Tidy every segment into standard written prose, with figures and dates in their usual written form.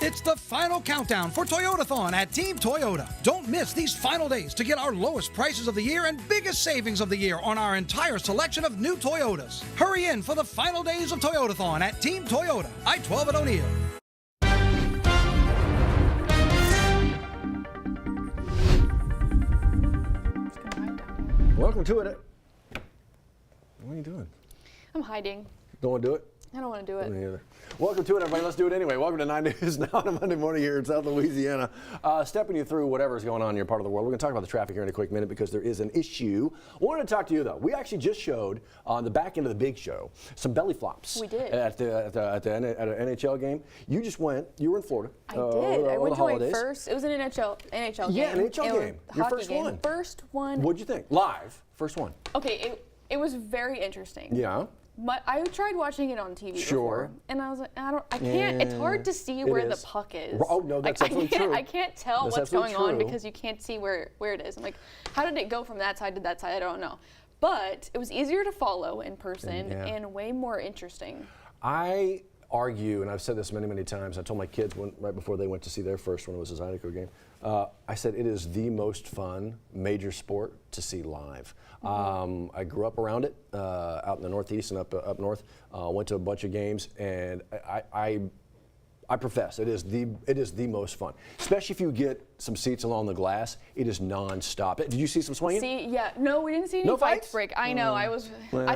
It's the final countdown for Toyotathon at Team Toyota. Don't miss these final days to get our lowest prices of the year and biggest savings of the year on our entire selection of new Toyotas. Hurry in for the final days of Toyotathon at Team Toyota, I-12 at O'Neill. Welcome to it. What are you doing? I'm hiding. Don't want to do it? I don't want to do it. Me either. Welcome to it, everybody. Let's do it anyway. Welcome to 9 News Now on a Monday morning here in South Louisiana. Stepping you through whatever's going on in your part of the world. We're going to talk about the traffic here in a quick minute because there is an issue. I wanted to talk to you, though. We actually just showed on the back end of the big show some belly flops. We did. At an NHL game. You just went. You were in Florida. I did. I went to my holidays. first. It was an NHL game. Yeah, an NHL game. Your first game. one. First one. What'd you think? Live. First one. Okay, it was very interesting. Yeah. But I tried watching it on TV Sure. before, and I was like, I can't. It's hard to see where the puck is. Oh no, that's absolutely true. I can't tell That's what's going on true. because you can't see where it is. I'm like, how did it go from that side to that side? I don't know. But it was easier to follow in person and way more interesting. I argue, and I've said this many, many times. I told my kids right before they went to see their first one, it was a Zydeco game. I said it is the most fun major sport to see live. I grew up around it, out in the Northeast and up north. Went to a bunch of games, and I profess it is the most fun, especially if you get some seats along the glass. It is nonstop. Did you see some swinging? No, we didn't see any fights break. I know. I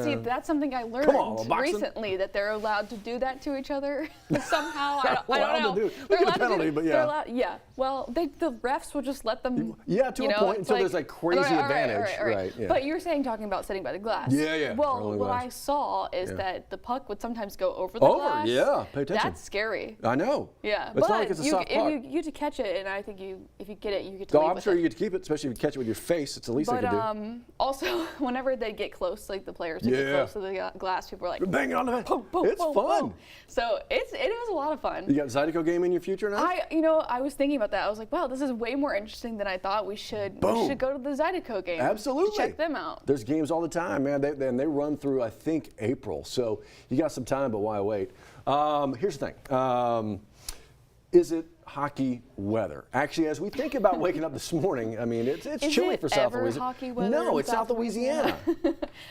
see. That's something I learned recently, that they're allowed to do that to each other somehow. I don't know. They're allowed to penalty, but yeah. Well, the refs will just let them. Yeah, to a point until there's like crazy advantage. Right. Yeah. But you're talking about sitting by the glass. Yeah. Well, what I saw is that the puck would sometimes go over the glass. Yeah. Pay attention. That's scary. I know. Yeah, it's not like it's a soft puck. You get to catch it, and I think if you get it, you get to leave I'm with sure it. you get to keep it, especially if you catch it with your face. It's the least they can do. But also, whenever they get close, like the players get close to the glass, people are like, banging on the head. Boom, boom, It's boom, fun. Boom. So it was a lot of fun. You got a Zydeco game in your future now? I was thinking about that. I was like, wow, this is way more interesting than I thought. We should go to the Zydeco game. Absolutely. Check them out. There's games all the time, man. They run through, I think, April. So you got some time, but why wait? Here's the thing. Is it hockey weather? Actually, as we think about waking up this morning, I mean, it's chilly for South Louisiana. Hockey weather? No, it's South Louisiana.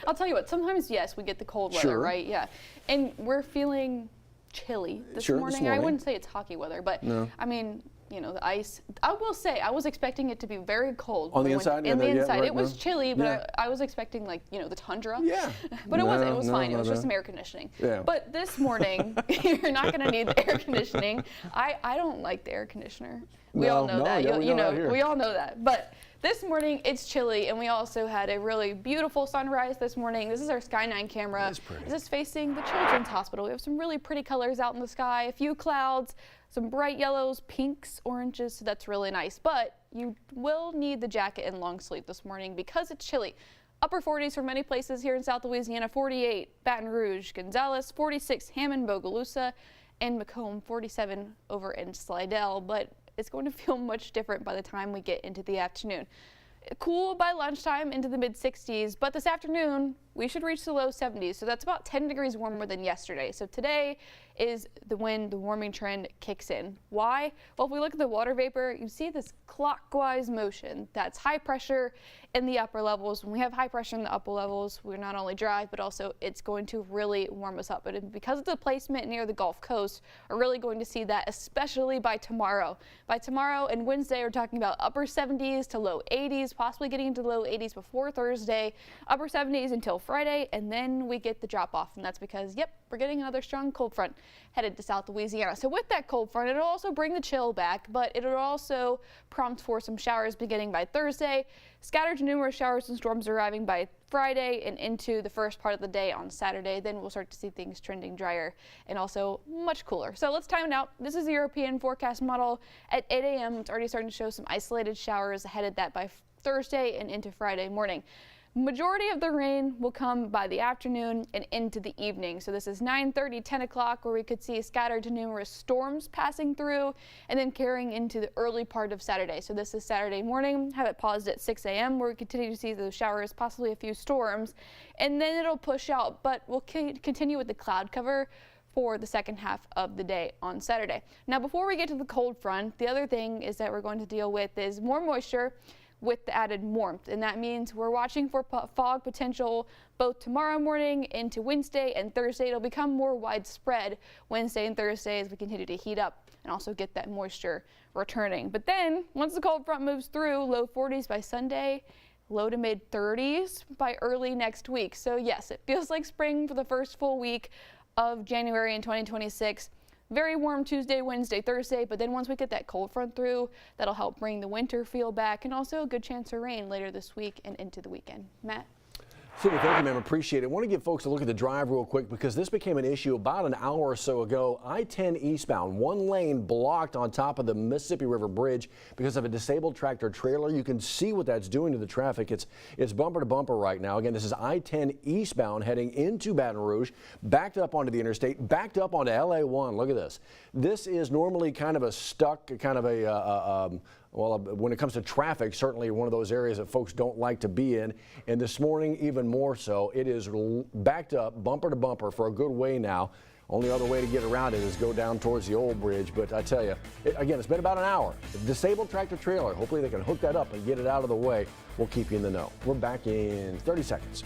I'll tell you what, sometimes, yes, we get the cold weather, right? Yeah. And we're feeling chilly this morning. I wouldn't say it's hockey weather, but I mean, the ice. I will say, I was expecting it to be very cold. On the inside? In the inside. It was chilly, but I was expecting the tundra. Yeah. But it was fine. It was just some air conditioning. Yeah. But this morning, you're not going to need the air conditioning. I don't like the air conditioner. We all know that. We all know that. But this morning, it's chilly, and we also had a really beautiful sunrise this morning. This is our Sky 9 camera. It's pretty. This is facing the Children's Hospital. We have some really pretty colors out in the sky, a few clouds, some bright yellows, pinks, oranges, so that's really nice. But you will need the jacket and long sleeve this morning because it's chilly. Upper 40s for many places here in South Louisiana, 48 Baton Rouge, Gonzales, 46 Hammond, Bogalusa, and Macomb, 47 over in Slidell. But it's going to feel much different by the time we get into the afternoon. Cool by lunchtime into the mid-60s, but this afternoon we should reach the low 70s, so that's about 10 degrees warmer than yesterday. So today is when the warming trend kicks in. Why? Well, if we look at the water vapor, you see this clockwise motion. That's high pressure in the upper levels. When we have high pressure in the upper levels, we're not only dry, but also it's going to really warm us up. But because of the placement near the Gulf Coast, we're really going to see that, especially by tomorrow. By tomorrow and Wednesday, we're talking about upper 70s to low 80s, possibly getting into low 80s before Thursday, upper 70s until Friday, and then we get the drop off. And that's because, we're getting another strong cold front headed to South Louisiana. So with that cold front, it'll also bring the chill back, but it'll also prompt for some showers beginning by Thursday. Scattered to numerous showers and storms arriving by Friday and into the first part of the day on Saturday. Then we'll start to see things trending drier and also much cooler. So let's time it out. This is the European forecast model at 8 a.m. It's already starting to show some isolated showers headed that by Thursday and into Friday morning. Majority of the rain will come by the afternoon and into the evening. So this is 9:30, 10 o'clock, where we could see scattered to numerous storms passing through and then carrying into the early part of Saturday. So this is Saturday morning. Have it paused at 6 a.m. where we continue to see those showers, possibly a few storms, and then it'll push out. But we'll continue with the cloud cover for the second half of the day on Saturday. Now, before we get to the cold front, the other thing is that we're going to deal with is more moisture with the added warmth, and that means we're watching for fog potential both tomorrow morning into Wednesday and Thursday. It'll become more widespread Wednesday and Thursday as we continue to heat up and also get that moisture returning. But then once the cold front moves through, low 40s by Sunday, low to mid 30s by early next week. So yes, it feels like spring for the first full week of January in 2026. Very warm Tuesday, Wednesday, Thursday, but then once we get that cold front through, that'll help bring the winter feel back, and also a good chance of rain later this week and into the weekend. Matt? Cindy, thank you, ma'am. Appreciate it. I want to give folks a look at the drive real quick because this became an issue about an hour or so ago. I-10 eastbound, one lane blocked on top of the Mississippi River Bridge because of a disabled tractor trailer. You can see what that's doing to the traffic. It's bumper to bumper right now. Again, this is I-10 eastbound heading into Baton Rouge, backed up onto the interstate, backed up onto LA1. Look at this. This is normally kind of a stuck, kind of a well, when it comes to traffic, certainly one of those areas that folks don't like to be in. And this morning, even more so, it is backed up bumper to bumper for a good way now. Only other way to get around it is go down towards the old bridge. But I tell you, again, it's been about an hour. The disabled tractor trailer, hopefully they can hook that up and get it out of the way. We'll keep you in the know. We're back in 30 seconds.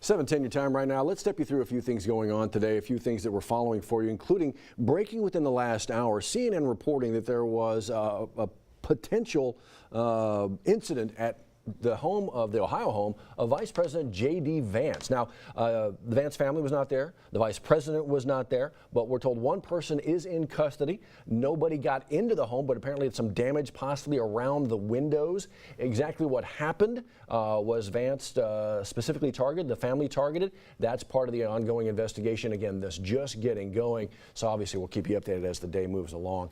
(7:10) your time right now. Let's step you through a few things going on today, a few things that we're following for you, including breaking within the last hour. CNN reporting that there was a potential incident at the home of the Ohio home of Vice President J.D. Vance. Now, the Vance family was not there. The Vice President was not there, but we're told one person is in custody. Nobody got into the home, but apparently it's some damage possibly around the windows. Exactly what happened, was Vance specifically targeted, the family targeted? That's part of the ongoing investigation. Again, this just getting going, so obviously we'll keep you updated as the day moves along.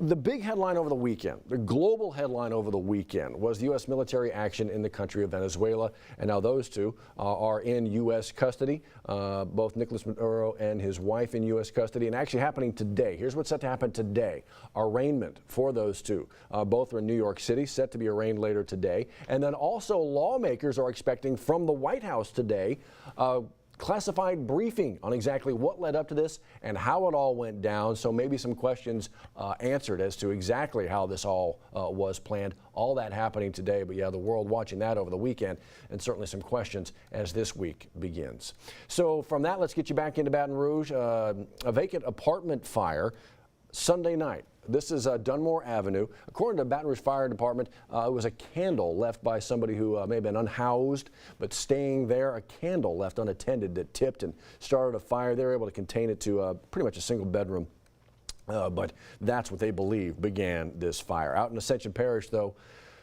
The big headline over the weekend, the global headline over the weekend, was the U.S. military action in the country of Venezuela. And now those two are in U.S. custody, both Nicolas Maduro and his wife in U.S. custody, and actually happening today. Here's what's set to happen today. Arraignment for those two. Both are in New York City, set to be arraigned later today. And then also lawmakers are expecting from the White House today classified briefing on exactly what led up to this and how it all went down. So maybe some questions answered as to exactly how this all was planned. All that happening today, but yeah, the world watching that over the weekend, and certainly some questions as this week begins. So from that, let's get you back into Baton Rouge. A vacant apartment fire Sunday night. This is Dunmore Avenue. According to Baton Rouge Fire Department, it was a candle left by somebody who may have been unhoused, but staying there. A candle left unattended that tipped and started a fire. They were able to contain it to pretty much a single bedroom. But that's what they believe began this fire. Out in Ascension Parish, though,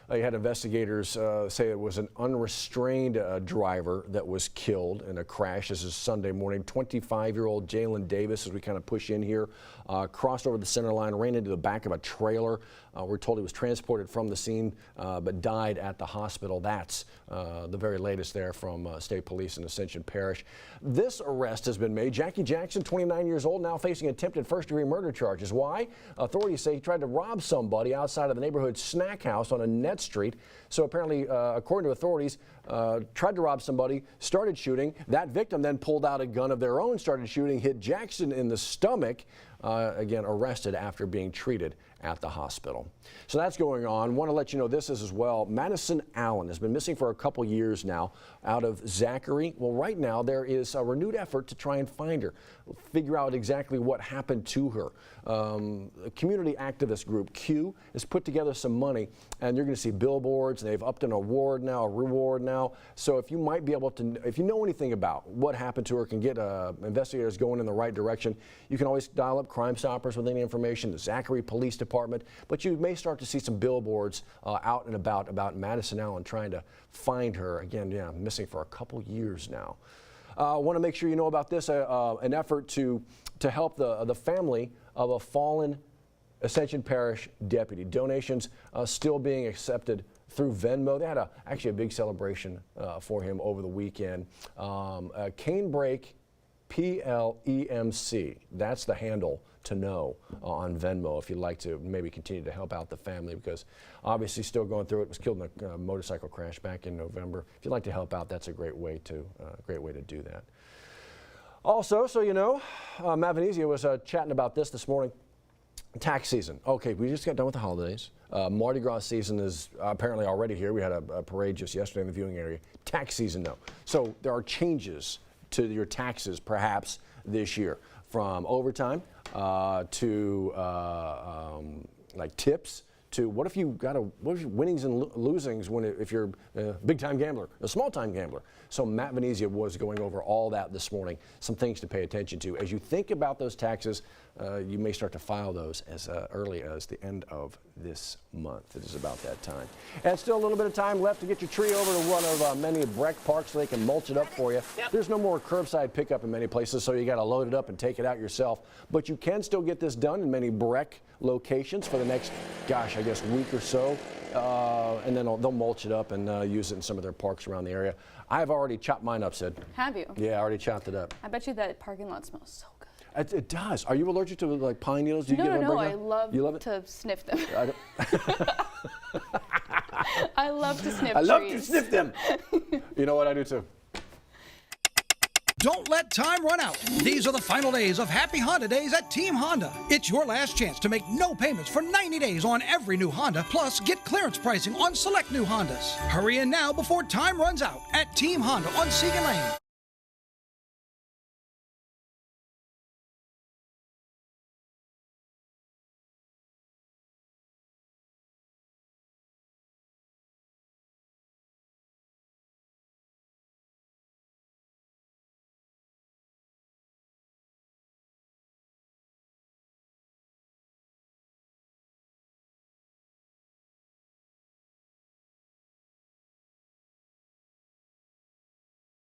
you had investigators say it was an unrestrained driver that was killed in a crash. This is Sunday morning. 25-year-old Jalen Davis, as we kind of push in here, crossed over the center line, ran into the back of a trailer. We're told he was transported from the scene but died at the hospital. That's the very latest there from State Police in Ascension Parish. This arrest has been made. Jackie Jackson, 29 years old, now facing attempted first-degree murder charges. Why? Authorities say he tried to rob somebody outside of the neighborhood snack house on Annette Street. So apparently, according to authorities, tried to rob somebody, started shooting. That victim then pulled out a gun of their own, started shooting, hit Jackson in the stomach. Again, arrested after being treated at the hospital. So that's going on. Want to let you know this is as well. Madison Allen has been missing for a couple years now out of Zachary. Well, right now there is a renewed effort to try and find her, figure out exactly what happened to her. A community activist group, Q, has put together some money, and you're going to see billboards. They've upped an award now, a reward now. So if you might be able to, if you know anything about what happened to her, can get investigators going in the right direction, you can always dial up Crime Stoppers with any information, the Zachary Police Department. But you may start to see some billboards out and about Madison Allen trying to find her. Again, yeah, missing for a couple years now. I want to make sure you know about this, an effort to help the family of a fallen Ascension Parish deputy. Donations still being accepted through Venmo. They had actually a big celebration for him over the weekend. Canebrake PLEMC. That's the handle to know on Venmo if you'd like to maybe continue to help out the family, because obviously still going through it. Was killed in a motorcycle crash back in November. If you'd like to help out, that's a great way to do that. Also, so you know, Matt Venezia was chatting about this morning. Tax season. Okay, we just got done with the holidays. Mardi Gras season is apparently already here. We had a parade just yesterday in the viewing area. Tax season, though. So there are changes to your taxes perhaps this year, from overtime to like tips, to what if you got winnings and losings if you're a big-time gambler, a small-time gambler. So Matt Venezia was going over all that this morning, some things to pay attention to. As you think about those taxes, you may start to file those as early as the end of this month. It is about that time. And still a little bit of time left to get your tree over to one of many Breck parks so they can mulch it up for you. Yep. There's no more curbside pickup in many places, so you got to load it up and take it out yourself. But you can still get this done in many Breck locations for the next, gosh, I guess week or so. And then they'll mulch it up and use it in some of their parks around the area. I've already chopped mine up, Sid. Have you? Yeah, I already chopped it up. I bet you that parking lot smells so good. It does. Are you allergic to like pine needles? Do you No, I love to sniff them. I love to sniff trees. I love to sniff them. You know what? I do too. Don't let time run out. These are the final days of Happy Honda Days at Team Honda. It's your last chance to make no payments for 90 days on every new Honda, plus get clearance pricing on select new Hondas. Hurry in now before time runs out at Team Honda on Seagan Lane.